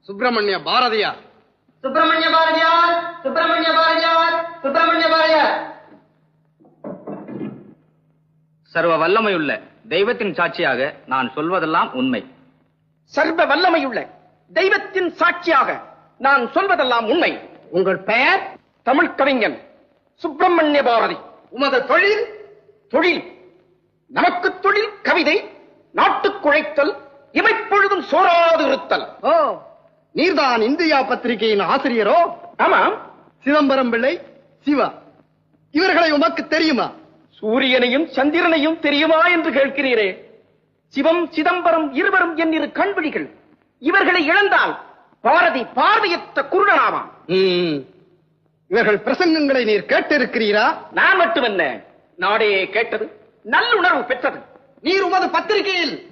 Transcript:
சுப்பிரமணிய பாரதியார். சுப்பிரமணிய பாரதியார், சுப்பிரமணிய பாரதியார், சுப்பிரமணிய பாரதியார். சர்வ வல்லமையுள்ள தெய்வத்தின் சாட்சியாக நான் சொல்வதெல்லாம் உண்மை. சர்வ வல்லமையுள்ள தெய்வத்தின் சாட்சியாக நான் சொல்வதெல்லாம் உண்மை. உங்கள் பெயர்? தமிழ் கவிஞன் சுப்பிரமணிய பாரதி. உமது தொழில்? தொழில் நமக்கு தொழில் கவிதை, நாட்டுக்குழைத்தல், இமைப்பொழுதும் சோராது இருத்தல். ஓ, நீர்தான் இந்தியா பத்திரிகையின் ஆசிரியரோ? ஆமாம். சிதம்பரம் பிள்ளை, சிவா இவர்களை உமக்கு தெரியுமா? சூரியனையும் சந்திரனையும் தெரியுமா என்று கேட்கிறீரே. சிவம் சிதம்பரம் இருவரும் என் இரு கண்விழிகள். இவர்களை இழந்தால் பாரதி பார்வையற்ற குருடனாவான். இவர்கள் பிரசங்கங்களை நீர் கேட்டிருக்கிறீரா? நான் மட்டுமல்ல, நாடே கேட்டது, நல்லுணர்வு பெற்றது. நீர் உமது பத்திரிகையில்